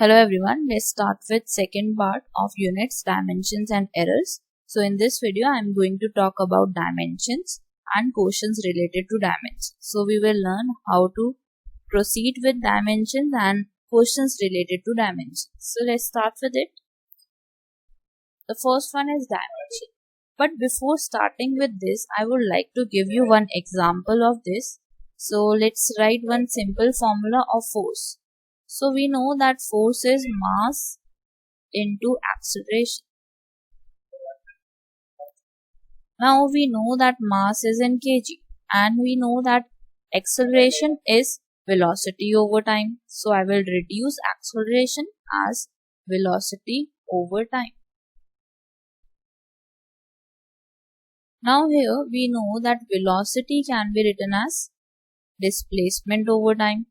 Hello everyone, let's start with second part of units, dimensions and errors. So in this video I am going to talk about dimensions and questions related to dimensions. So we will learn how to proceed with dimensions and questions related to dimensions. So let's start with it. The first one is dimension. But before starting with this, I would like to give you one example of this. So let's write one simple formula of force. So we know that force is mass into acceleration. Now we know that mass is in kg and we know that acceleration is velocity over time. So I will reduce acceleration as velocity over time. Now here we know that velocity can be written as displacement over time.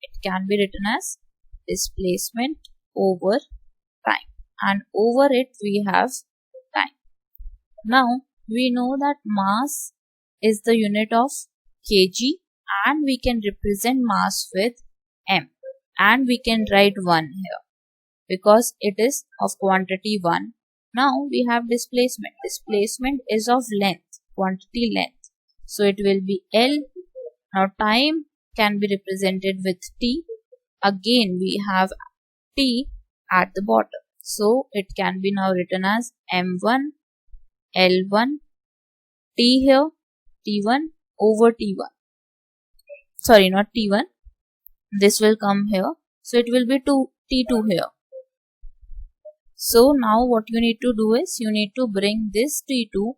It can be written as displacement over time, and over it we have time. Now we know that mass is the unit of kg and we can represent mass with m, and we can write 1 here because it is of quantity 1. Now we have displacement. Displacement is of length, quantity length. So it will be L. Now time can be represented with t. Again we have t at the bottom. So it can be now written as m1, L1, t here, t1 over t1. Sorry, not t1. This will come here. So it will be t2 here. So now what you need to do is you need to bring this t2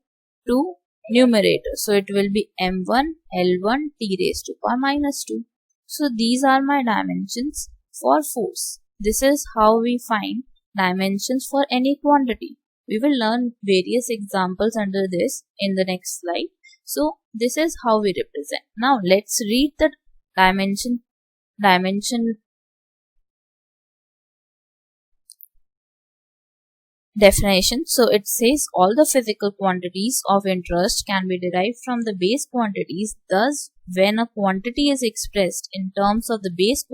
to numerator. So it will be m1 L1 t raised to power minus 2. So these are my dimensions for force. This is how we find dimensions for any quantity. We will learn various examples under this in the next slide. So this is how we represent. Now let's read the dimension definition. So it says all the physical quantities of interest can be derived from the base quantities. Thus, when a quantity is expressed in terms of the base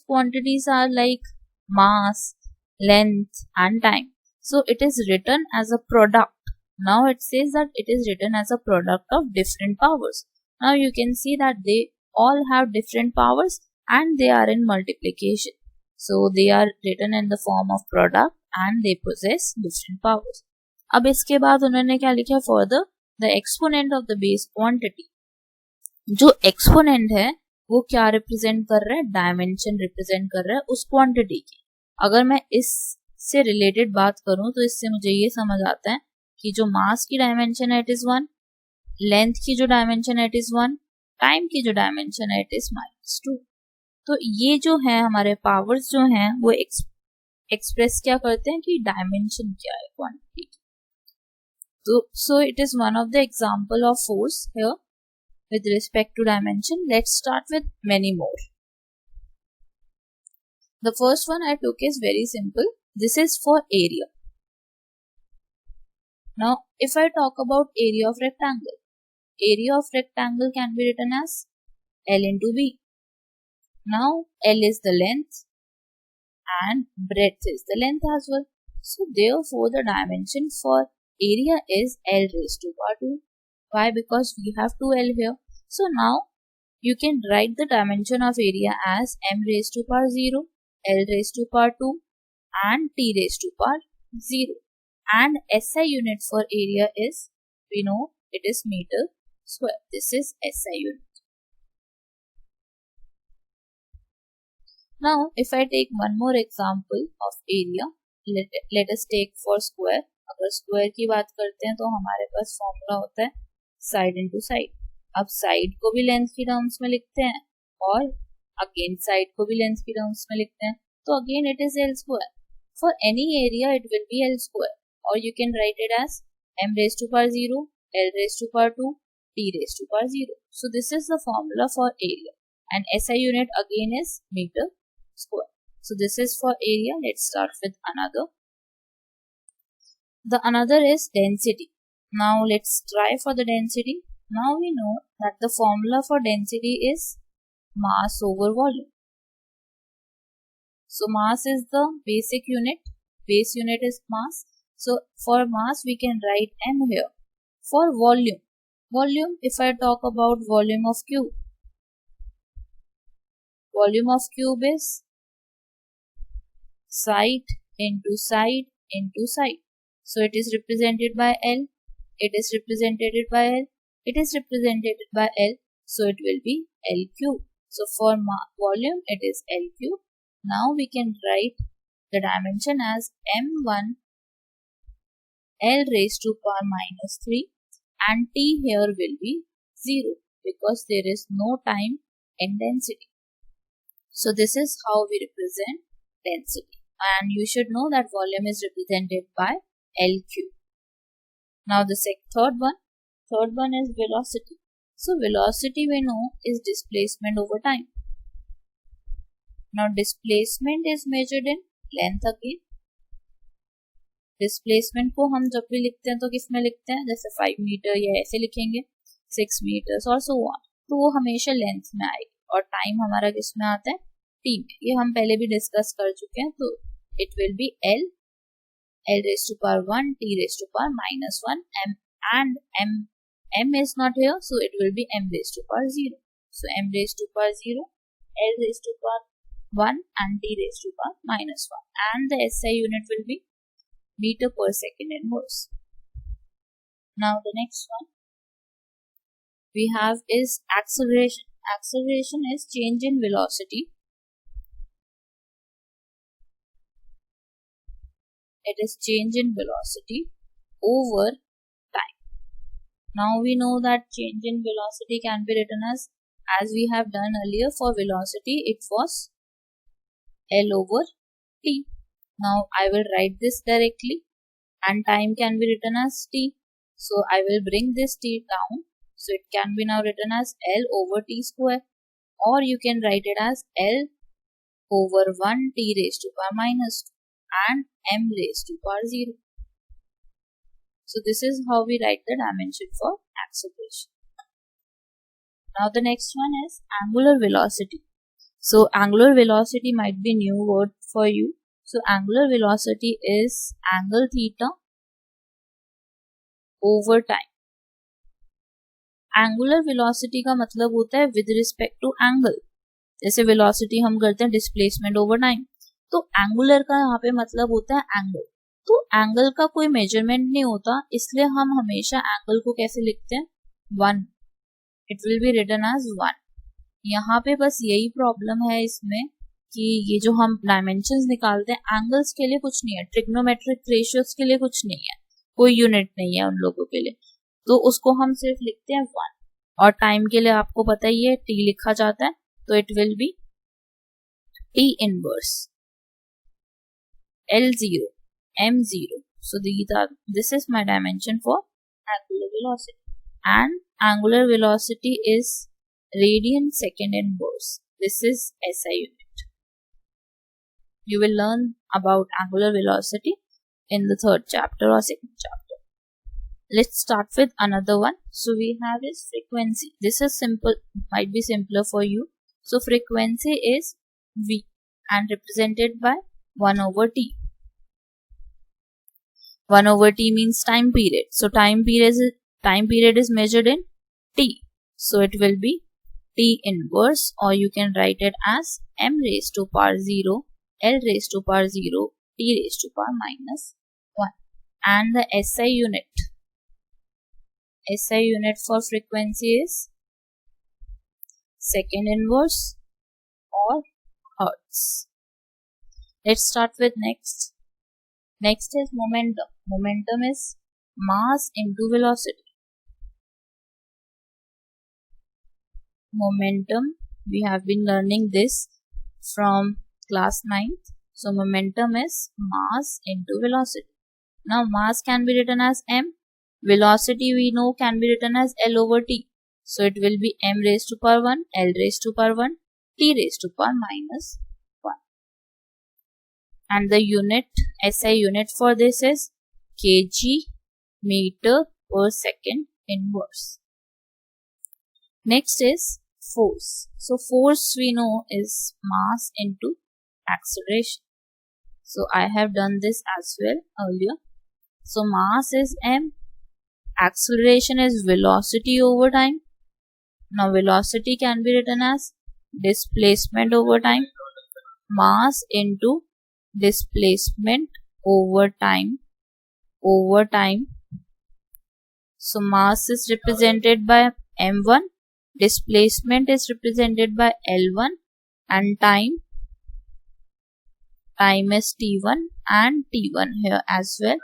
quantities are like mass, length and time. So it is written as a product. Now it says that it is written as a product of different powers. Now you can see that they all have different powers and they are in multiplication. So they are written in the form of product and they possess different powers. अब इसके बाद उन्होंने क्या लिखा further the exponent of the base quantity. जो exponent है वो क्या represent कर रहा है, dimension represent कर रहा है उस quantity की. अगर मैं इससे related बात करूं तो इससे मुझे ये समझ आता है कि जो mass की dimension है it is 1, length की जो dimension है it is 1, time की जो dimension है it is -2. तो ये जो है हमारे powers जो हैं वो एक्सप्रेस क्या करते हैं कि डायमेंशन क्या है क्वांटिटी की. तो so it is one of the example of force here with respect to dimension. Let's start with many more. The first one I took is very simple. This is for area. Now if I talk about area of rectangle can be written as L into B. Now L is the length and breadth is the length as well. So therefore the dimension for area is L raised to power 2. Why? Because we have 2L here. So now you can write the dimension of area as m raised to power 0, L raised to power 2 and t raised to power 0. And SI unit for area is, we know it is meter square. This is SI unit. Now, if I take one more example of area, let us take for square. अगर square की बात करते हैं तो हमारे पास formula होता है side into side. अब side को भी length की terms में लिखते हैं और again side को भी length की terms में लिखते हैं. तो again it is L square. For any area it will be L square, or you can write it as m raised to power 0, L raised to power 2, t raised to power 0. So this is the formula for area, and SI unit again is meter square. So this is for area. Let's start with another. The another is density. Now let's try for the density. Now we know that the formula for density is mass over volume. So mass is the basic unit. Base unit is mass. So for mass we can write m here. For volume, if I talk about volume of cube is side into side into side. So it is represented by L. It is represented by L. It is represented by L. So it will be L cube. So for volume it is L cube. Now we can write the dimension as m1 L raised to power minus 3 and T here will be 0 because there is no time in density. So this is how we represent density, and you should know that volume is represented by L cube. Now the third one is velocity. So velocity we know is displacement over time. Now displacement is measured in length again. Displacement को हम जब भी लिखते हैं तो किस में लिखते हैं, जैसे 5 मीटर या ऐसे लिखेंगे 6 मीटर्स और सो ऑन, तो वो हमेशा लेंथ में आएगी। और टाइम हमारा किस में आता है, टी में। ये हम पहले भी डिस्कस कर चुके हैं। तो it will be L raise to power 1 T raise to power minus 1 m and m is not here, so it will be m raised to power 0. So m raised to power 0, l raised to power 1 and t raised to power minus 1, and the SI unit will be meter per second inverse. Now the next one we have is acceleration. Acceleration is change in velocity. It is change in velocity over time. Now we know that change in velocity can be written as we have done earlier. For velocity it was L over t. Now I will write this directly, and time can be written as t. So I will bring this t down. So it can be now written as L over t square, or you can write it as L over 1 t raised to power minus 2 and m raised to power 0. So this is how we write the dimension for acceleration. Now the next one is angular velocity. So angular velocity might be new word for you. So angular velocity is angle theta over time. Angular velocity का मतलब होता है with respect to angle. जैसे velocity हम करते हैं displacement over time, तो angular का यहाँ पे मतलब होता है angle. तो angle का कोई measurement नहीं होता, इसलिए हम हमेशा angle को कैसे लिखते हैं, 1. It will be written as 1. यहाँ पे बस यही प्रॉब्लम है इसमें कि ये जो हम डायमेंशंस निकालते हैं एंगल्स के लिए कुछ नहीं है, ट्रिग्नोमेट्रिक रेशियोज के लिए कुछ नहीं है, कोई यूनिट नहीं है उन लोगों के लिए, तो उसको हम सिर्फ लिखते हैं 1. और टाइम के लिए आपको पता ही है t लिखा जाता है, तो it will B t inverse L0 m0. So this is my dimension for angular velocity, and angular velocity is radian second inverse. This is SI unit. You will learn about angular velocity in the third chapter or second chapter. Let's start with another one. So we have is frequency. This is simple, might be simpler for you. So frequency is V and represented by 1 over t. 1 over t means time period. So time period is measured in t. So it will be t inverse, or you can write it as m raised to power 0 L raised to power 0 t raised to power minus 1. And the SI unit for frequency is second inverse or hertz. Let's start with next. Next is momentum. Momentum is mass into velocity. Momentum, we have been learning this from class 9th. So momentum is mass into velocity. Now mass can be written as m. Velocity we know can be written as L over t. So it will be m raised to power 1, L raised to power 1, t raised to power minus 1. And the unit, SI unit for this is kg meter per second inverse. Next is force. So force we know is mass into acceleration. So I have done this as well earlier. So mass is m, acceleration is velocity over time. Now velocity can be written as displacement over time, mass into displacement over time. So mass is represented by m1, displacement is represented by L1, and time is T1 and T1 here as well.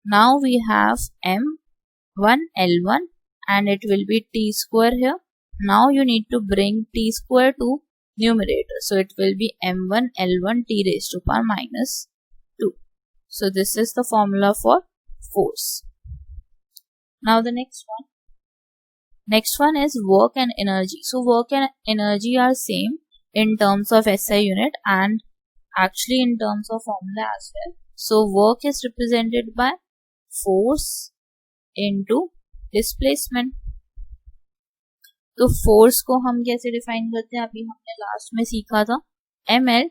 Now we have M1 L1 and it will be T square here. Now you need to bring T square to numerator. So it will be M1 L1 T raised to power minus 2. So this is the formula for force. Now the next one is work and energy. So work and energy are same in terms of SI unit and actually in terms of formula as well. So work is represented by force into displacement. तो force को हम कैसे define करते हैं, अभी हमने last में सीखा था ml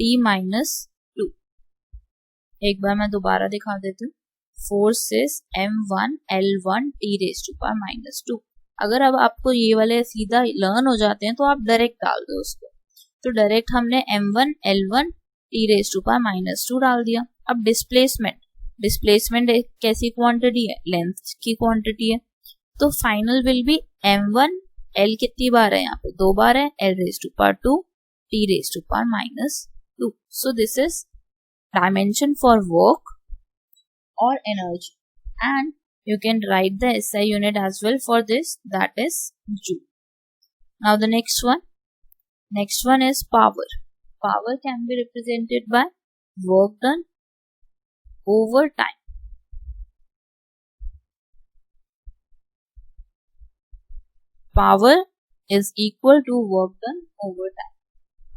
t माइनस 2. एक बार मैं दोबारा दिखा देती हूँ. Force is m1 l1 t raise to power minus 2. अगर अब आपको ये वाले सीधा लर्न हो जाते हैं तो आप डायरेक्ट डाल दो उसको. तो डायरेक्ट हमने m1 l1 t raise to power minus 2 डाल दिया. अब डिस्प्लेसमेंट एक कैसी क्वांटिटी है, लेंथ की क्वांटिटी है. तो final will be m1 l कितनी बार है, यहाँ पे 2 बार है, l raise to power 2 t raise to power minus 2. So this is dimension for work or energy, and you can write the SI unit as well for this, that is joule. Now the next one is power. Power can be represented by work done over time. Power is equal to work done over time.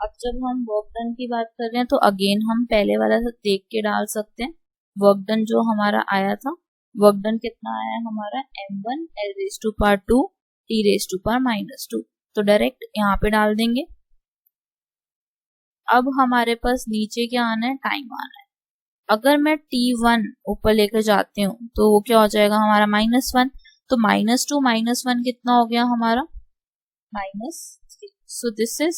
अब जब हम work done की बात कर रहे हैं तो again हम पहले वाला देख के डाल सकते हैं. वर्क डन जो हमारा आया था, वर्क डन कितना आया है हमारा m1 l raise to power 2 t raise to power minus 2. तो डायरेक्ट यहाँ पे डाल देंगे. अब हमारे पास नीचे क्या आना है, टाइम आना है. अगर मैं t1 ऊपर लेकर जाती हूँ तो वो क्या हो जाएगा हमारा -1. तो -2 -1 कितना हो गया हमारा -3. So this is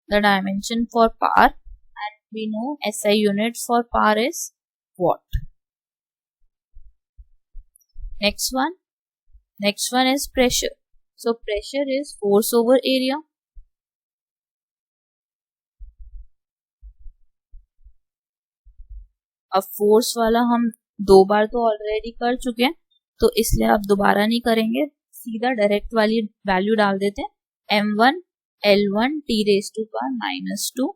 the dimension for power and we know SI unit for power is watt. Next one is pressure. So pressure is force over area. अब फोर्स वाला हम 2 बार तो ऑलरेडी कर चुके हैं तो इसलिए अब दोबारा नहीं करेंगे, सीधा डायरेक्ट वाली वैल्यू डाल देते हैं m1 l1 t raise to power minus 2.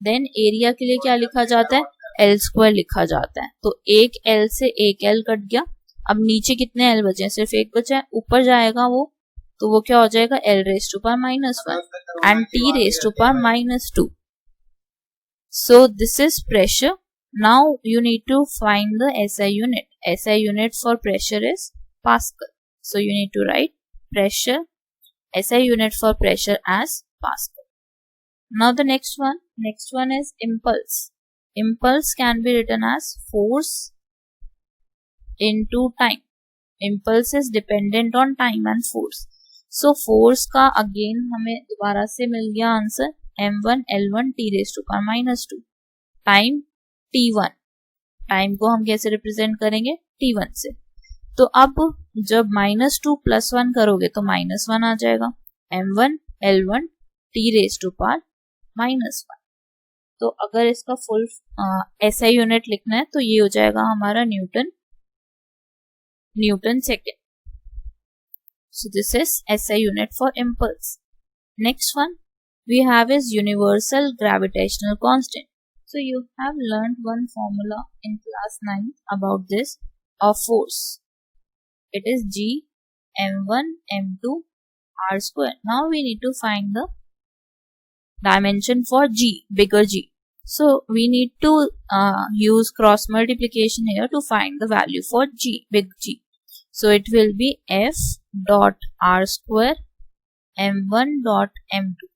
Then area के लिए क्या लिखा जाता है, L स्क्वायर लिखा जाता है. तो एक L से एक L कट गया. अब नीचे कितने L बचे हैं, सिर्फ एक बचा है. ऊपर जाएगा वो तो वो क्या हो जाएगा L raise to power minus 1 and T raise to power minus 2. So this is pressure. Now you need to find the SI unit. SI unit for pressure is pascal. So you need to write pressure, SI unit for pressure as Pascal. Now the next one is impulse. Impulse can be written as force into time. Impulse is dependent on time and force. So force का again हमें दोबारा से मिल गया answer m1 l1 t raised to power minus 2. Time t1. Time को हम कैसे represent करेंगे, t1 से. तो अब जब -2 + 1 करोगे तो -1 आ जाएगा. m1 l1 t raise to power -1. तो अगर इसका फुल SI यूनिट लिखना है तो ये हो जाएगा हमारा Newton second. So this is SI unit for impulse. Next one we have is universal gravitational constant. So you have learned one formula in class 9 about this of force. It is G m1 m2 r square. Now we need to find the dimension for G, bigger G. So we need to use cross multiplication here to find the value for G, big G. So it will be f dot r square m1 dot m2.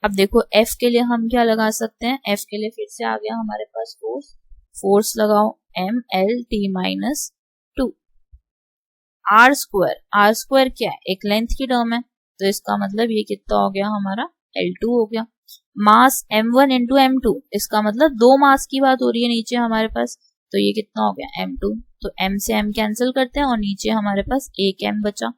अब देखो F के लिए हम क्या लगा सकते हैं, F के लिए फिर से आ गया हमारे पास फोर्स लगाओ mLT-2 आर स्क्वायर क्या है, एक लेंथ की टर्म है, तो इसका मतलब ये कितना हो गया हमारा L2 हो गया। मास m1 इंटू m2, इसका मतलब दो मास की बात हो रही है नीचे हमारे पास, तो ये कितना हो गया m2, तो m से m कैंसिल करते हैं और नीचे हमारे पास एक m बचा।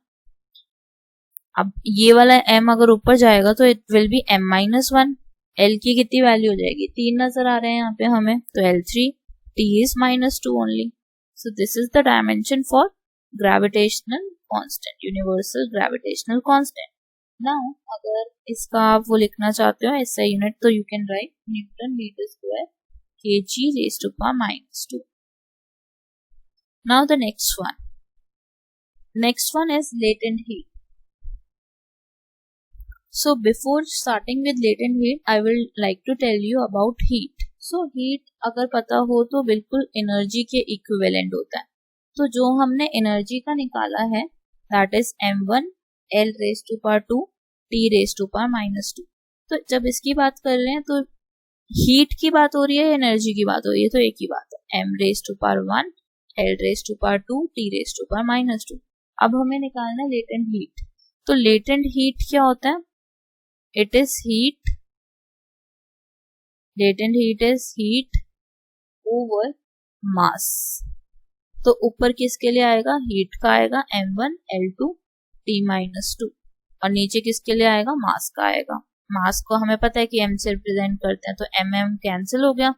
अब ये वाला m अगर ऊपर जाएगा तो it will B m-1, L की कितनी वैल्यू हो जाएगी, 3 नजर आ रहे हैं यहाँ पे हमें, तो L3, T is -2 only. So this is the dimension for gravitational constant, universal gravitational constant. Now अगर इसका आप वो लिखना चाहते हो ऐसा यूनिट, तो you can write newton metre square kg raised to power -2. Now the next one is latent heat. So before starting with latent heat, I will like to tell you about heat. So heat अगर पता हो तो बिल्कुल energy के equivalent होता है, तो जो हमने एनर्जी का निकाला है that is m1 L raised to power 2 T raised to power -2. तो जब इसकी बात कर रहे हैं तो हीट की बात हो रही है, एनर्जी की बात हो रही है, तो एक ही बात है, m raised to power 1 L raised to power 2 T raised to power -2. अब हमें निकालना है लेटेंट हीट। तो लेटेंट हीट क्या होता है, it is heat, latent heat is heat over mass. तो ऊपर किसके लिए आएगा, हीट का आएगा m1 L2 T-2 और नीचे किसके लिए आएगा, मास का आएगा। मास को हमें पता है कि m से रिप्रेजेंट करते हैं, तो m कैंसिल हो गया,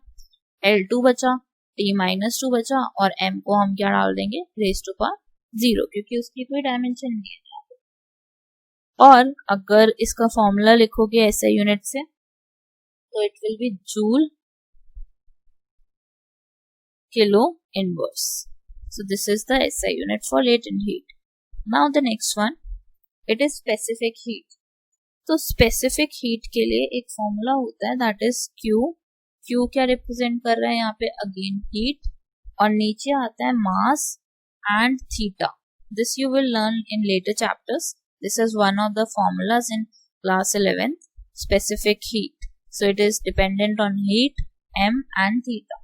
L2 बचा, T-2 बचा और m को हम क्या डाल देंगे, रेज टू पावर 0, क्योंकि उसकी कोई डायमेंशन नहीं है। और अगर इसका फॉर्मूला लिखोगे ऐसे यूनिट से, तो it will B joule kilo inverse. So this is the SI unit for latent heat. Now the next one, it is specific heat. तो specific heat के लिए एक फॉर्मूला होता है that is Q. Q क्या represent कर रहा है यहाँ पे, अगेन heat, और नीचे आता है mass and theta. This you will learn in later chapters. This is one of the formulas in class 11th, specific heat. So it is dependent on heat, m and theta.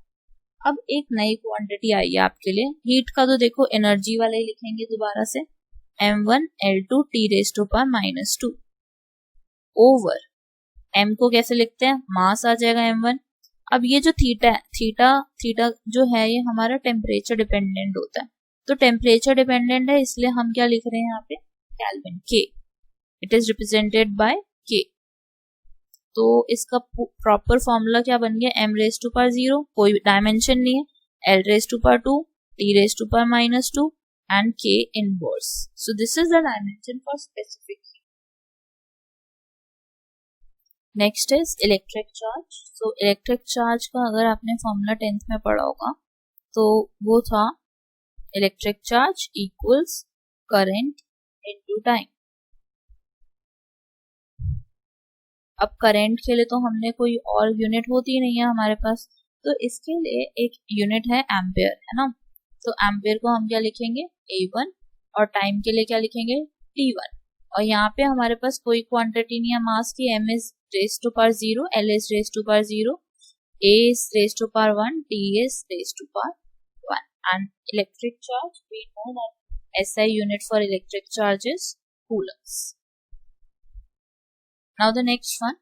अब एक नई quantity आई है आपके लिए, heat का तो देखो energy वाले ही लिखेंगे दोबारा से, m1 L2 T raised to power -2 over m को कैसे लिखते हैं, मास आ जाएगा m1। अब ये जो थीटा है, थीटा जो है ये हमारा टेम्परेचर डिपेंडेंट होता है, तो टेम्परेचर डिपेंडेंट है इसलिए हम क्या लिख रहे हैं यहाँ पे, kelvin, K. It is represented by K. तो इसका प्रॉपर फॉर्मूला क्या बन गया, m raised to power 0, कोई डायमेंशन नहीं है, L raised to power 2 T raised to power -2 and K inverse. So this is the dimension for specific heat. Next is electric charge. So electric charge का अगर आपने formula 10th में पढ़ा होगा तो वो था electric charge equals current into time. अब करंट के लिए तो हमने कोई और यूनिट होती नहीं है हमारे पास, तो इसके लिए एक यूनिट है एम्पेयर, है ना. तो एम्पेयर को हम क्या लिखेंगे, A1, और टाइम के लिए क्या लिखेंगे, T1. और यहाँ पे हमारे पास कोई क्वांटिटी नहीं है मास की, m is raised to power 0, L is raised to power 0, A is raised to power 1, T is raised to power 1. And electric charge, we know that SI unit for electric charge is coulombs. Now the next one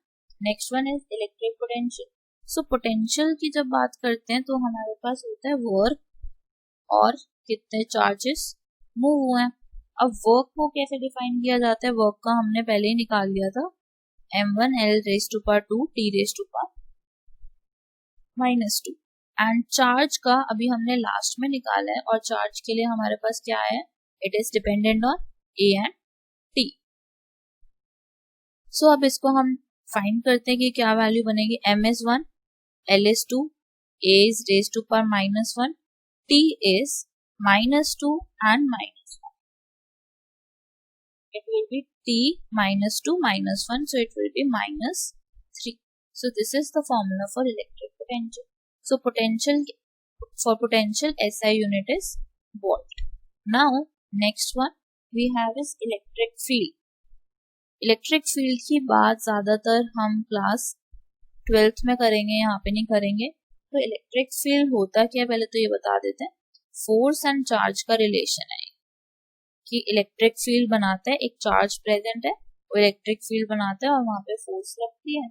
is electric potential. So potential की जब बात करते हैं तो हमारे पास होता है work और कितने चार्जेस मूव हुए हैं. अब वर्क को कैसे डिफाइन किया जाता है, वर्क का हमने पहले ही निकाल लिया था, m1 L raised to power 2 T raised to power -2. And charge का अभी हमने लास्ट में निकाला है, और चार्ज के लिए हमारे पास क्या है, it is dependent on A and T. सो अब इसको हम फाइंड करते हैं कि क्या वैल्यू बनेगी, m is 1, L is 2, A is raised to power -1, T is -2 and -1. It will be T -2 -1, so it will be -3. So this is the formula for electric potential. So for potential SI unit is volt. Now next one we have is electric field. Electric field की बात ज़्यादातर हम class 12th में करेंगे, यहाँ पे नहीं करेंगे। तो इलेक्ट्रिक फील्ड होता क्या है पहले तो ये बता देते हैं। फोर्स एंड चार्ज का रिलेशन है कि इलेक्ट्रिक फील्ड बनाता है, एक चार्ज प्रेजेंट है वो इलेक्ट्रिक फील्ड बनाता है और वहां पे फोर्स लगती है,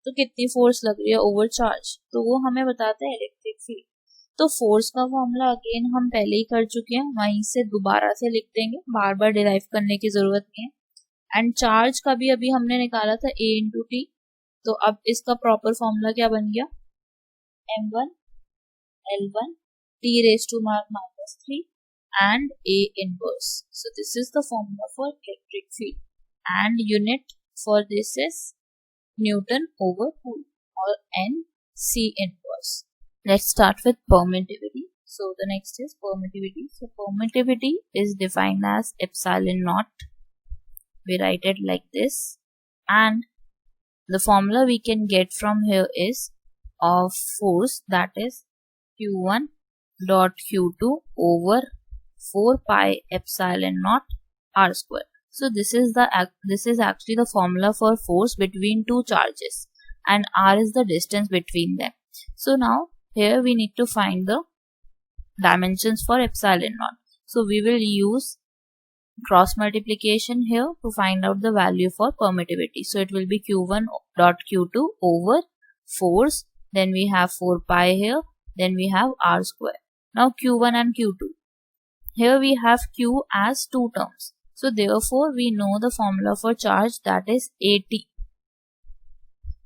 तो कितनी फोर्स लग रही है ओवर चार्ज, तो वो हमें बताता है इलेक्ट्रिक फील्ड। तो फोर्स का फॉर्मूला अगेन हम पहले ही कर चुके हैं, वहीं से दोबारा से लिख देंगे, बार बार डिराइव करने की जरूरत नहीं है। एंड चार्ज का भी अभी हमने निकाला था A इंटू टी, तो अब इसका प्रॉपर फॉर्मूला क्या बन गया, m1 l1 t raised to -3 and A inverse. So this is the formula for electric field and unit for this is Newton over Coulomb or NC inverse. Let's start with permittivity. So the next is permittivity. So permittivity is defined as epsilon naught. We write it like this, and the formula we can get from here is of force, that is Q1 dot Q2 over 4 pi epsilon naught r square. So this is actually the formula for force between two charges, and r is the distance between them. So now here we need to find the dimensions for epsilon naught. So we will use cross multiplication here to find out the value for permittivity. So it will be Q1 dot Q2 over force, then we have 4 pi here, then we have r square. Now Q1 and Q2. Here we have Q as two terms. So therefore we know the formula for charge, that is AT.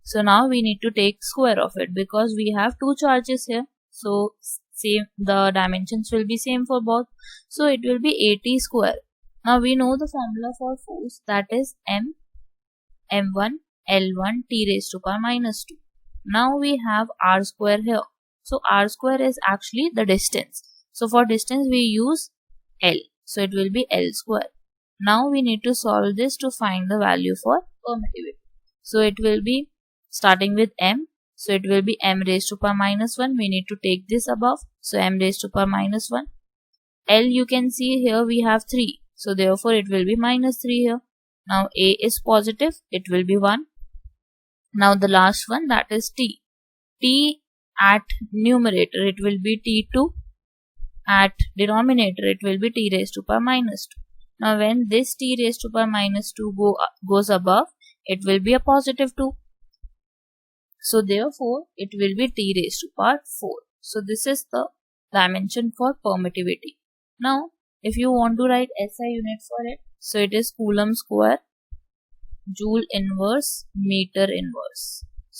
So now we need to take square of it because we have two charges here. So same, the dimensions will be same for both. So it will be AT square. Now we know the formula for force, that is m1 l1 t raised to power -2. Now we have r square here. So r square is actually the distance. So for distance we use L. So it will be L square. Now we need to solve this to find the value for permittivity. So it will be starting with m. So it will be m raised to power -1. We need to take this above. So m raised to power -1. L you can see here we have 3. So therefore it will be -3 here. Now A is positive. It will be 1. Now the last one, that is T. T at numerator it will be T2. At denominator it will be t raised to power -2. Now when this t raised to power -2 goes above, it will be a positive 2. So therefore it will be t raised to power 4. So this is the dimension for permittivity. Now if you want to write SI unit for it, so it is Coulomb square, Joule inverse, meter inverse.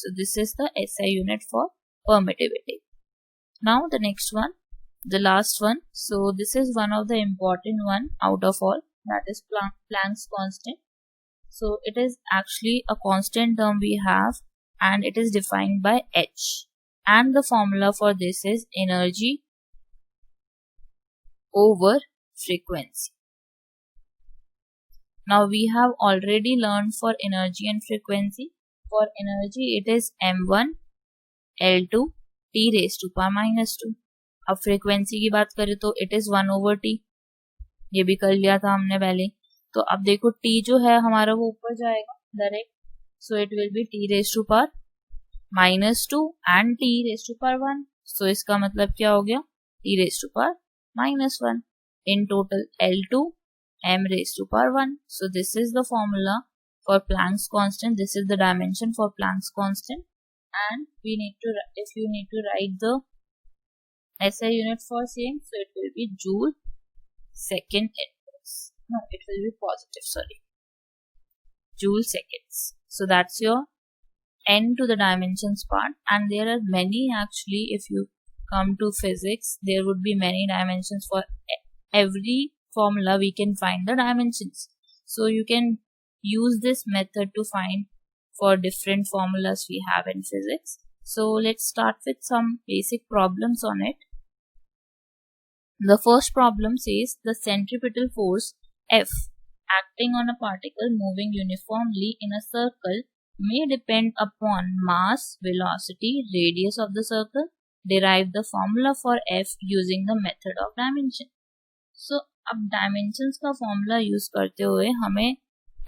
So this is the SI unit for permittivity. Now the next one, the last one. So this is one of the important one out of all, that is Planck's constant. So it is actually a constant term we have, and it is defined by H, and the formula for this is energy over frequency. Now we have already learned for energy and frequency. For energy it is m1 l2 t raised to power -2. अब frequency की बात करें तो it is 1/t, ये भी कर लिया था हमने पहले। तो अब देखो t जो है हमारा वो ऊपर जाएगा direct, so it will B t raised to power -2 and t raised to power 1. सो इसका मतलब क्या हो गया, t raised to power -1 in total L2 m raised to power 1. So this is the formula for Planck's constant. This is the dimension for Planck's constant, and we need to, if you need to write the SI unit for same, so it will be Joule second inverse. No, it will be positive, sorry. Joule seconds. So that's your n to the dimensions part, and there are many actually. If you come to physics, there would be many dimensions for every formula. We can find the dimensions. So you can use this method to find for different formulas we have in physics. So let's start with some basic problems on it. The first problem says the centripetal force F acting on a particle moving uniformly in a circle may depend upon mass, velocity, radius of the circle. Derive the formula for F using the method of dimension. So अब dimensions का formula use करते हुए हमें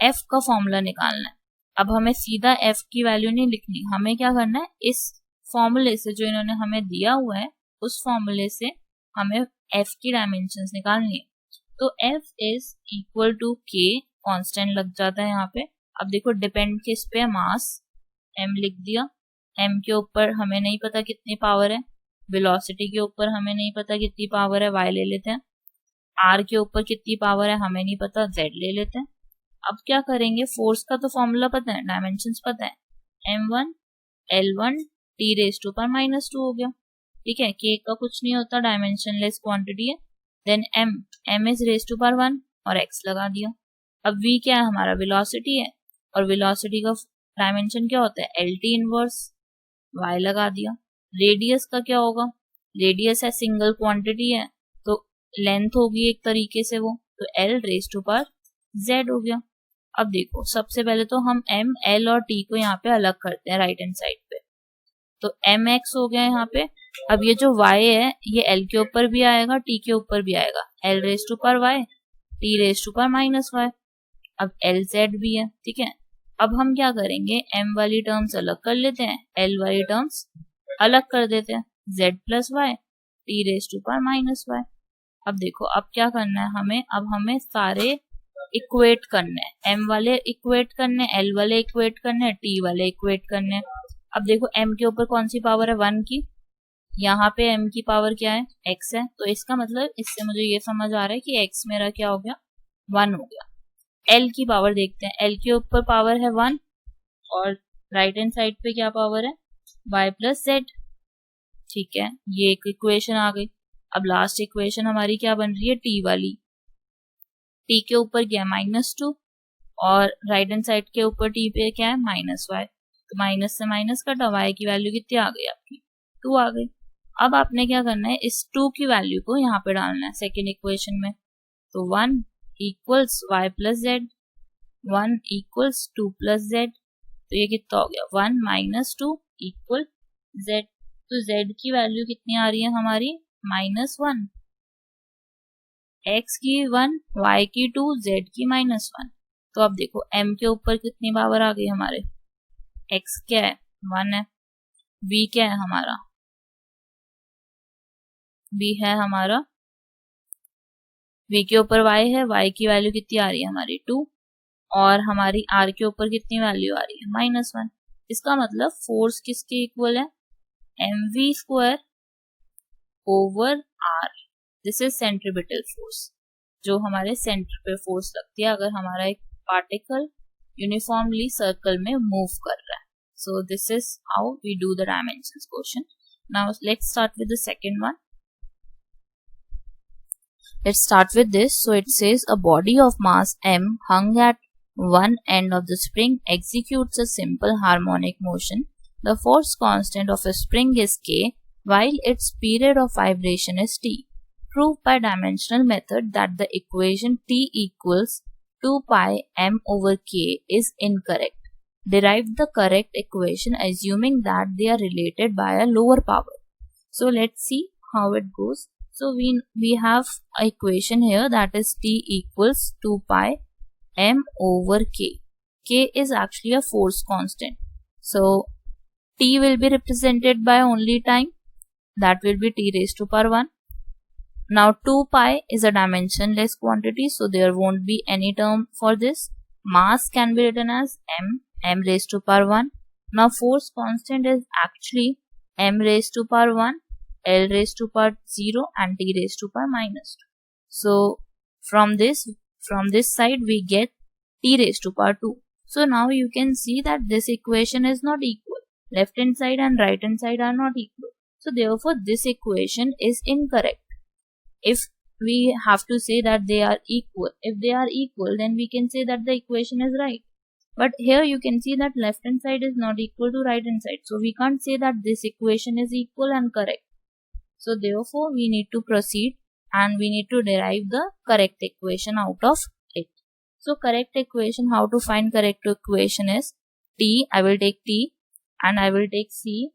f का formula निकालना है। अब हमें सीधा f की वैल्यू नहीं लिखनी, हमें क्या करना है, इस फॉर्मूले से जो इन्होंने हमें दिया हुआ है उस फॉर्मूले से हमें f की डायमेंशंस निकालनी है। तो f is equal to k, constant लग जाता है यहाँ पे। अब देखो डिपेंड किस पे है, मास, m लिख दिया, m के ऊपर हमें नहीं पता कितनी पावर है, वेलोसिटी के ऊपर हमें नहीं पता कितनी पावर है, y ले लेते हैं, r के ऊपर कितनी पावर है हमें नहीं पता, z ले लेते हैं। अब क्या करेंगे, फोर्स का तो फॉर्मूला पता है, डायमेंशंस पता है, m1 l1 t raise to power -2 हो गया, ठीक है। k का कुछ नहीं होता, डायमेंशनलेस क्वांटिटी है। Then m is raise to power 1 और x लगा दिया। अब v क्या है, हमारा वेलोसिटी है, और वेलोसिटी का डायमेंशन क्या होता है, lt इनवर्स, y लगा दिया। रेडियस का क्या होगा, रेडियस है, सिंगल क्वांटिटी है तो लेंथ होगी एक तरीके से वो, तो l raise to power z हो गया। अब देखो सबसे पहले तो हम m, l और t को यहाँ पे अलग करते हैं राइट हैंड साइड पे, तो mx हो गया यहाँ पे। अब ये जो y है ये l के ऊपर भी आएगा, t के ऊपर भी आएगा, l raise to power y, t raise to power -y। अब lz भी है, ठीक है। अब हम क्या करेंगे, m वाली टर्म्स अलग कर लेते हैं, l वाली टर्म्स अलग कर देते हैं, z plus y, t raise to power -y। अब देखो अब क्या करना है हमें, अब हमें सारे इक्वेट करने हैं, m वाले इक्वेट करने, l वाले इक्वेट करने, t वाले इक्वेट करने। अब देखो m के ऊपर कौन सी पावर है, 1 की, यहाँ पे m की पावर क्या है, x है, तो इसका मतलब इससे मुझे ये समझ आ रहा है कि x मेरा क्या हो गया, 1 हो गया। l की पावर देखते हैं, l के ऊपर पावर है 1 और राइट हैंड साइड पे क्या पावर है, y प्लस z, ठीक है। ये एक इक्वेशन आ गई। अब लास्ट इक्वेशन हमारी क्या बन रही है, t वाली, t के ऊपर क्या है, -2 और राइट हैंड साइड के ऊपर t पे क्या है, -y, तो माइनस से माइनस कटा, y की वैल्यू कितनी आ गई आपकी, 2 आ गई। अब आपने क्या करना है, इस 2 की वैल्यू को यहाँ पे डालना है सेकेंड इक्वेशन में, तो 1 equals y plus z, 1 equals 2 plus z, तो ये कितना हो गया, 1 माइनस 2 इक्वल z, तो z की वैल्यू कितनी आ रही है हमारी, -1, x की 1, y की 2, z की -1। तो अब देखो m के ऊपर कितनी पावर आ गई हमारे, x क्या है, 1 है, v क्या है हमारा, v है हमारा, v के ऊपर y है, y की वैल्यू कितनी आ रही है हमारी 2, और हमारी r के ऊपर कितनी वैल्यू आ रही है, -1। इसका मतलब फोर्स किसके इक्वल है, mv square over r, this is centripetal force, जो हमारे सेंटर पे फोर्स लगती है अगर हमारा एक पार्टिकल यूनिफॉर्मली सर्कल में मूव कर रहा है। So this is how we do the dimensions question. Now let's start with the second one. Let's start with this. So it says a body of mass m hung at one end of the spring executes a simple harmonic motion. The force constant of a spring is k while its period of vibration is t. Prove by dimensional method that the equation t equals 2 pi m over k is incorrect. Derive the correct equation assuming that they are related by a lower power. So let's see how it goes. So we have an equation here that is t equals 2 pi m over k. K is actually a force constant. So t will be represented by only time, that will be t raised to power 1. Now 2 pi is a dimensionless quantity, so there won't be any term for this. Mass can be written as m raised to power 1. Now force constant is actually m raised to power 1, l raised to power 0 and t raised to power -2. So from this side we get t raised to power 2. So now you can see that this equation is not equal. Left hand side and right hand side are not equal. So therefore this equation is incorrect. If we have to say that they are equal, if they are equal, then we can say that the equation is right. But here you can see that left hand side is not equal to right hand side. So we can't say that this equation is equal and correct. So therefore we need to proceed and we need to derive the correct equation out of it. So correct equation, how to find correct equation is t, I will take t and I will take c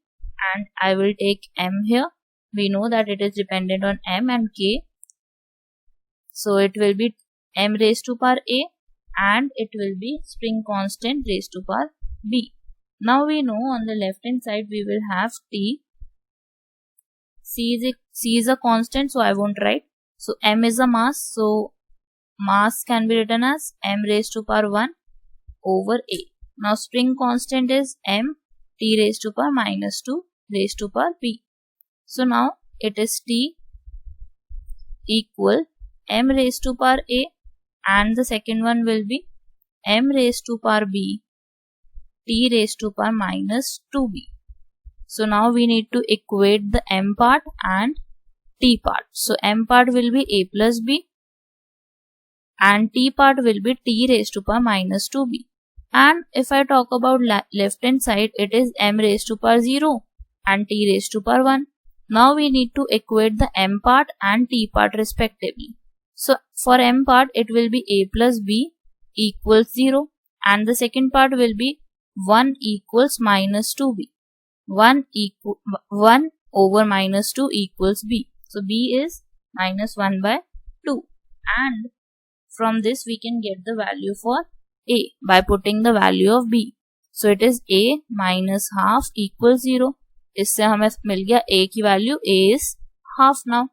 and I will take m here. We know that it is dependent on m and k. So it will be m raised to power a and it will be spring constant raised to power b. Now we know on the left hand side we will have t. C is a constant, so I won't write. So m is a mass, so mass can be written as m raised to power 1 over a. Now spring constant is m t raised to power minus 2 raised to power b. So now it is t equal m raised to power a, and the second one will be m raised to power b t raised to power minus 2b. So now we need to equate the m part and t part. So m part will be a plus b and t part will be t raised to power minus 2b. And if I talk about left hand side, it is m raised to power 0 and t raised to power 1. Now we need to equate the m part and t part respectively. So for m part it will be a plus b equals 0 and the second part will be 1 equals minus 2b. 1 over minus 2 equals b. So b is minus 1 by 2, and from this we can get the value for a by putting the value of b. So it is a minus half equals 0. इससे हमें मिल गया a की value, a is half now.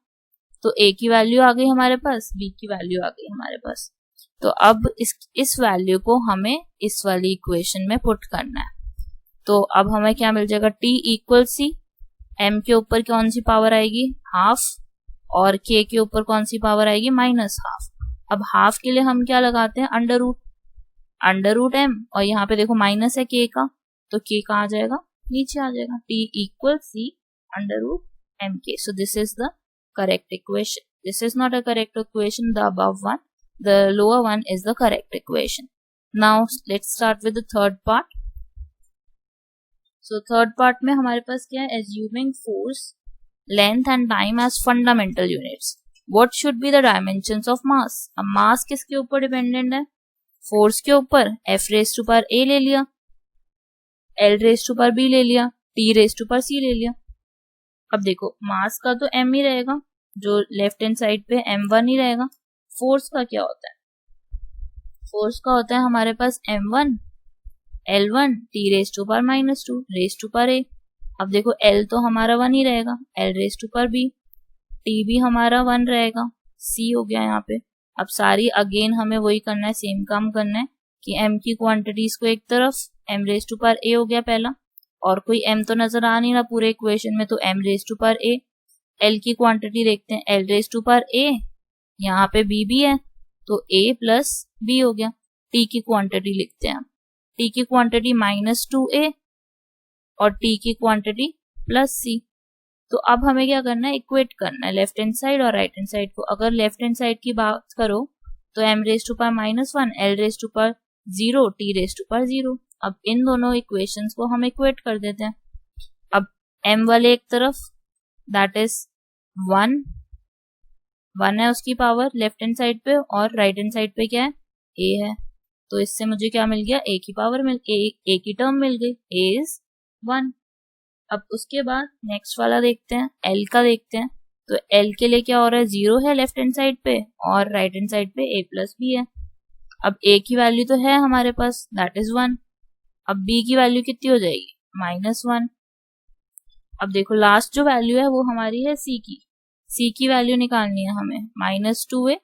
तो a की value आ गई हमारे पास, b की value आ गई हमारे पास. तो अब इस वैल्यू को हमें इस वाली इक्वेशन में पुट करना है. तो अब हमें क्या मिल जाएगा, t इक्वल सी m के ऊपर कौन सी पावर आएगी, हाफ, और k के ऊपर कौन सी पावर आएगी, माइनस हाफ. अब हाफ के लिए हम क्या लगाते हैं, अंडर रूट m, और यहाँ पे देखो माइनस है k का, तो k कहाँ आ जाएगा, नीचे आ जाएगा. t equal C under root m k. So this is the correct equation. This is not a correct equation, the above one. The lower one is the correct equation. Now let's start with the third part. So third part में हमारे पास क्या है, assuming force, length and time as fundamental units, what should be the dimensions of mass. अब mass किसके ऊपर dependent है, force के ऊपर. f raised to power a ले लिया, l raised to power b ले लिया, t raised to power c ले लिया. अब देखो मास का तो m ही रहेगा, जो लेफ्ट हैंड साइड पे m1 ही रहेगा. फोर्स का क्या होता है, फोर्स का होता है हमारे पास m1 L1 t raised to power minus 2 raised to power a. अब देखो L तो हमारा 1 ही रहेगा, L raised to power b, t भी हमारा 1 रहेगा, c हो गया यहाँ पे. अब सारी अगेन हमें वही करना है, सेम काम करना है कि m की क्वांटिटीज को एक तरफ, m raised to power a हो गया पहला, और कोई m तो नजर आ नहीं रहा पूरे इक्वेशन में, तो m raised to power a. L की क्वांटिटी देखते हैं, L raised to power a, यहाँ पे b भी है, तो a प्लस b हो गया. t की क्वांटिटी लिखते हैं, t की क्वांटिटी माइनस 2a और t की क्वांटिटी प्लस c. तो अब हमें क्या करना है, इक्वेट करना है लेफ्ट हैंड साइड और राइट हैंड साइड को. अगर लेफ्ट हैंड साइड की बात करो तो m raised to power minus 1, l raised to power 0, t raised to power 0. अब इन दोनों इक्वेशंस को हम इक्वेट कर देते हैं. अब m वाले एक तरफ, दैट इज 1 है उसकी पावर लेफ्ट हैंड साइड पे, और राइट हैंड साइड पे क्या है, a है. तो इससे मुझे क्या मिल गया, a की पावर a की टर्म मिल गई, a इज 1. अब उसके बाद नेक्स्ट वाला देखते हैं, l का देखते हैं. तो l के लिए क्या हो रहा है, 0 है लेफ्ट हैंड साइड पे और राइट हैंड साइड पे a प्लस b है. अब a की वैल्यू तो है हमारे पास, दैट इज 1. अब b की वैल्यू कितनी हो जाएगी, माइनस 1. अब देखो लास्ट जो वैल्यू है वो हमारी है c की. c की वैल्यू निकालनी है हमें, minus 2a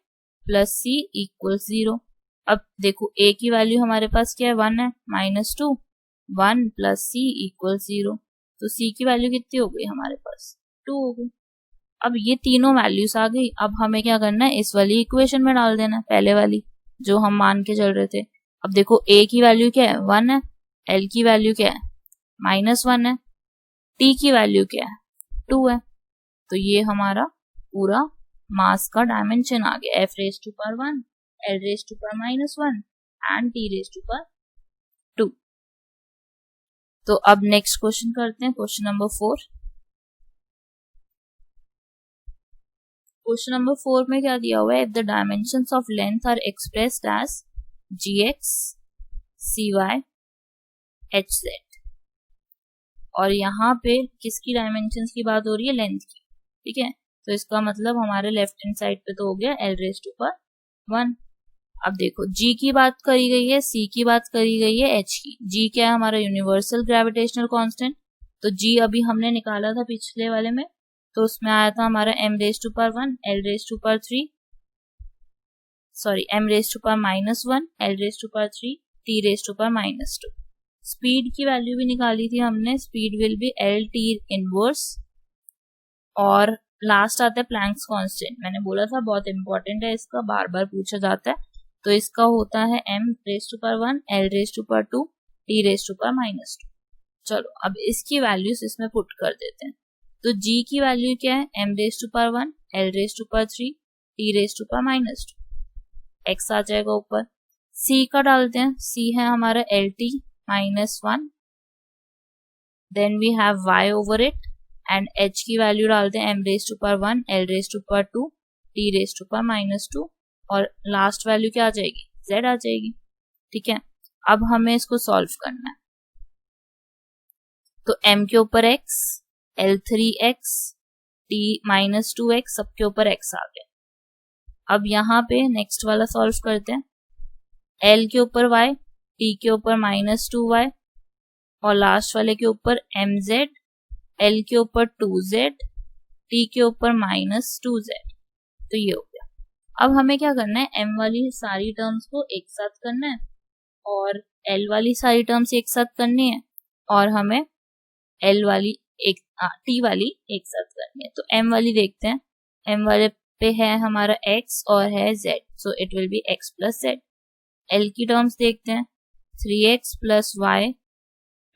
plus c equals 0. अब देखो a की वैल्यू हमारे पास क्या है, 1 है, माइनस 2, 1 प्लस c इक्वल्स 0. तो c की वैल्यू कितनी हो गई हमारे पास, 2 हो गई. अब ये तीनों वैल्यूज आ गई. अब हमें क्या करना है, इस वाली इक्वेशन में डाल देना, पहले वाली जो हम मान के चल रहे थे. अब देखो a की वैल्यू क्या है, 1 है, l की वैल्यू क्या है, माइनस 1 है, t की वैल्यू क्या है, 2 है. तो ये हमारा पूरा मास का डायमेंशन आ गया, f raised to power 1, l raised to power minus 1 and t raised to power 2. तो अब नेक्स्ट क्वेश्चन करते हैं, क्वेश्चन नंबर 4. क्वेश्चन नंबर 4 में क्या दिया हुआ है, if the dimensions of length are expressed as gx cy hz. और यहाँ पे किसकी डायमेंशंस की बात हो रही है, लेंथ की. ठीक है, तो इसका मतलब हमारे लेफ्ट हैंड साइड पे तो हो गया l raised to power 1. अब देखो G की बात करी गई है, C की बात करी गई है, H की। G क्या है हमारा यूनिवर्सल ग्रेविटेशनल कांस्टेंट, तो G अभी हमने निकाला था पिछले वाले में, तो उसमें आया था हमारा m raise to power 1, l raise to power 3, sorry m raise to power -1, l raise to power 3, t raise to power -2। Speed की वैल्यू भी निकाली थी हमने, speed will be L T inverse, और लास्ट आता है प्लैंक्स कांस्टेंट। मैंने बोला था बहुत इंपॉर्टेंट है, इसका बार बार पूछा जाता है, तो इसका होता है m raise to power 1, l raise to power 2, t raise to power -2। चलो अब इसकी वैल्यूज इसमें पुट कर देते हैं। तो g की वैल्यू क्या है, m raise to power 1, l raise to power 3, t raise to power -2, x आ जाएगा ऊपर। c का डालते हैं, c है हमारा lt -1, then we have y over it, and h की वैल्यू डालते हैं m raise to power 1, l raise to power 2, t raise to power -2, और लास्ट वैल्यू क्या आ जाएगी, z आ जाएगी। ठीक है, अब हमें इसको सॉल्व करना है। तो m के ऊपर x, l3x, t -2x, सबके ऊपर x आ गया। अब यहाँ पे नेक्स्ट वाला सॉल्व करते हैं। l के ऊपर y, t के ऊपर -2y, और लास्ट वाले के ऊपर mz, l के ऊपर 2z, t के ऊपर -2z। तो ये हो गया। अब हमें क्या करना है, m वाली सारी टर्म्स को एक साथ करना है, और l वाली सारी टर्म्स एक साथ करनी है, और हमें l वाली t वाली एक साथ करनी है। तो m वाली देखते हैं, m वाले पे है हमारा x और है z, so it will B x plus z। l की टर्म्स देखते हैं, 3x plus y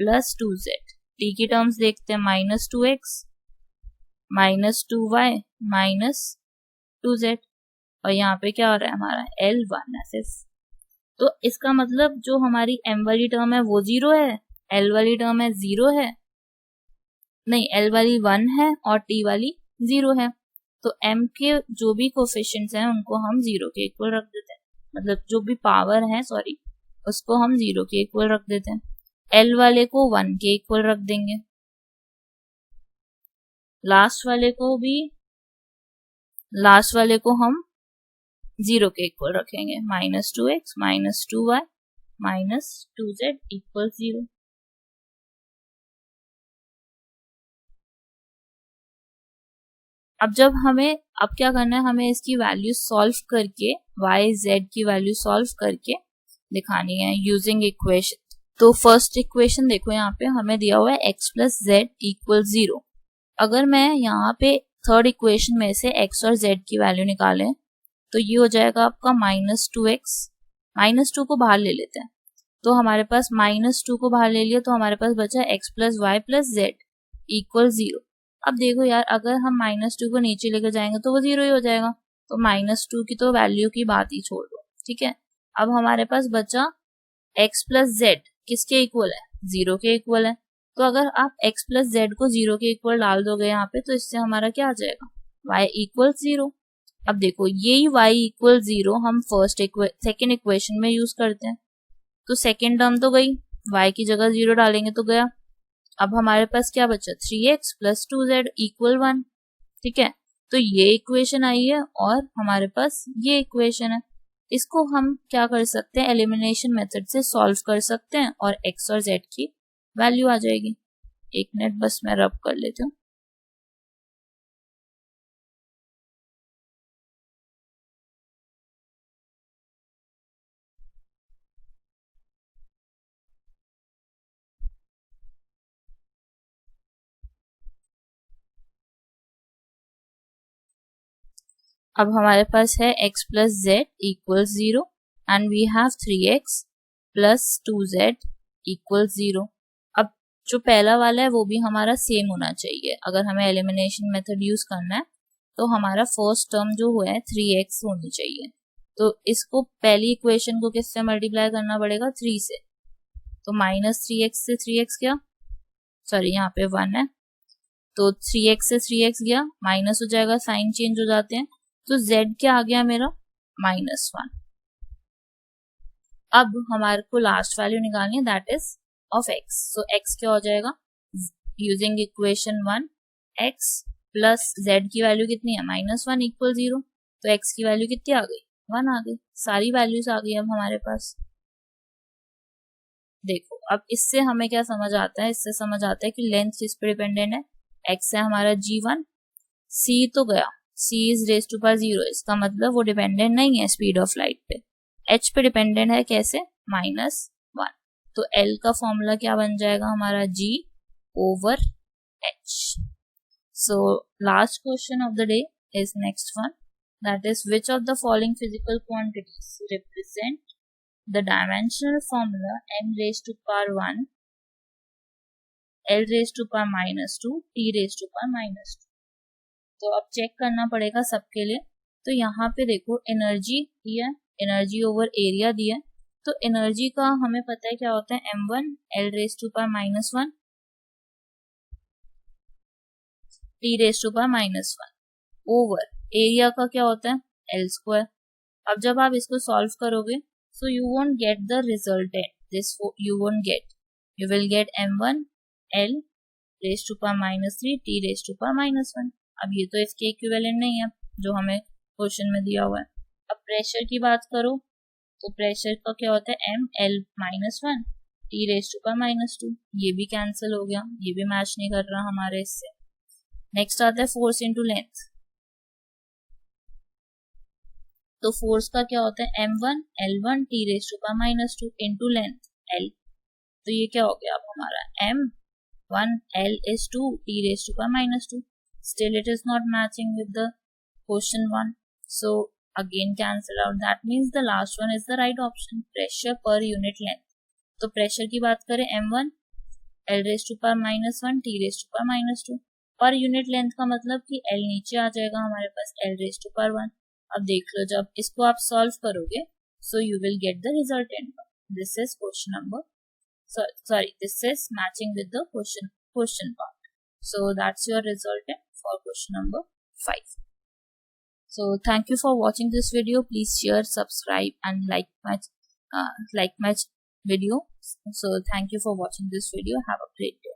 plus 2z। t की टर्म्स देखते हैं, -2x -2y -2z, और यहाँ पे क्या हो रहा है हमारा L1 है। तो इसका मतलब जो हमारी m वाली टर्म है वो 0 है, l वाली टर्म है 0 है, नहीं l वाली 1 है और t वाली 0 है। तो m के जो भी कोफिशिएंट्स हैं उनको हम 0 के इक्वल रख देते हैं, मतलब जो भी पावर है सॉरी उसको हम 0 के इक्वल रख देते हैं। l वाले को 1 के इक्वल रख देंगे, लास्ट वाले को हम 0 के इक्वल रखेंगे, -2x -2y -2z इक्वल 0। अब क्या करना है, हमें इसकी वैल्यू सॉल्व करके y z की वैल्यू सॉल्व करके दिखानी है यूजिंग इक्वेशन। तो फर्स्ट इक्वेशन देखो, यहाँ पे हमें दिया हुआ है x प्लस जेड इक्वल 0। अगर मैं यहाँ पे थर्ड इक्वेशन में से x और z की वैल्यू निकालें तो ये हो जाएगा आपका -2x, -2 को बाहर ले लेते हैं, तो हमारे पास -2 को बाहर ले लिया, तो हमारे पास बचा x plus Y plus Z equal 0। अब देखो यार, अगर हम -2 को नीचे लेकर जाएंगे तो वो 0 ही हो जाएगा, तो -2 की तो वैल्यू की बात ही छोड़ दो। ठीक है, अब हमारे पास बचा x प्लस जेड किसके इक्वल है, 0 के इक्वल है। तो अगर आप x प्लस जेड को 0 के इक्वल डाल दोगे यहाँ पे, तो इससे हमारा क्या आ जाएगा, y इक्वल 0। अब देखो यही y इक्वल 0 हम सेकेंड इक्वेशन में यूज करते हैं, तो सेकेंड टर्म तो गई, y की जगह 0 डालेंगे तो गया। अब हमारे पास क्या बचा, 3x प्लस 2z इक्वल 1। ठीक है, तो ये इक्वेशन आई है और हमारे पास ये इक्वेशन है। इसको हम क्या कर सकते हैं, एलिमिनेशन मेथड से सॉल्व कर सकते हैं और x और z की वैल्यू आ जाएगी। एक मिनट बस मैं रब कर लेती हूँ। अब हमारे पास है x plus Z equal 0 and we have 3x plus 2z equal 0। अब जो पहला वाला है वो भी हमारा सेम होना चाहिए। अगर हमें एलिमिनेशन मेथड यूज करना है तो हमारा फर्स्ट टर्म जो हुआ है 3x होनी चाहिए। तो इसको पहली इक्वेशन को किससे मल्टीप्लाई करना पड़ेगा, 3 से। तो -3x से 3x गया, सॉरी यहाँ पे 1 है, तो 3x से 3x गया, माइनस हो जाएगा, साइन चेंज हो जाते हैं, तो z क्या आ गया मेरा, -1। अब हमारे को लास्ट वैल्यू निकालनी है, that is of x। So x क्या हो जाएगा, using equation 1, x plus z की वैल्यू कितनी है, -1 इक्वल 0। तो x की वैल्यू कितनी आ गई, 1 आ गई, सारी वैल्यूज आ गई अब हमारे पास। देखो अब इससे हमें क्या समझ आता है, इससे समझ आता है कि लेंथ किस पे डिपेंडेंट है, x है हमारा g1, c तो गया, c is raise to power 0, इसका मतलब वो डिपेंडेंट नहीं है स्पीड ऑफ लाइट पे, h पे डिपेंडेंट है, कैसे, -1। तो l का फॉर्मूला क्या बन जाएगा हमारा, g over h। So last question of the day is next one, that is which of the following physical quantities represent the dimensional formula m raised to power 1, l raised to power -2, t raised to power -2। तो अब check करना पड़ेगा सबके लिए। तो यहाँ पे देखो एनर्जी दिया, एनर्जी ओवर एरिया दिया, तो एनर्जी का हमें पता है क्या होता है, m1 l raised to power -1 t raised to power -1 over area का क्या होता है, l स्क्वायर। अब जब आप इसको सॉल्व करोगे so you won't get the resultant, this you won't get, you will get m1 l raised to power -3 t raised to power -1। अब ये तो इसके इक्विवेलेंट नहीं है जो हमें क्वेश्चन में दिया हुआ है। अब प्रेशर की बात करो तो प्रेशर का क्या होता है, m l -1 t raised to power -2, ये भी कैंसिल हो गया, ये भी मैच नहीं कर रहा हमारे इससे। नेक्स्ट आता है फोर्स इनटू लेंथ, तो फोर्स का क्या होता है, m1 l1 t raised to power -2 into length l, तो ये क्या हो गया अब हमारा m1 l is 2 t raised to power -2, still it is not matching with the question 1, so again cancel out, that means the last one is the right option, pressure per unit length। तो pressure की बात करें m1 l raised to power -1 t raised to power -2, per unit length का मतलब कि l नीचे आ जाएगा हमारे पास, l raised to power 1। अब देख लो जब इसको आप सॉल्व करोगे so you will get the resultant one, this is question number, sorry this is matching with the question part, so that's your resultant for question number 5। so thank you for watching this video, please share, subscribe and like my video, so thank you for watching this video, have a great day।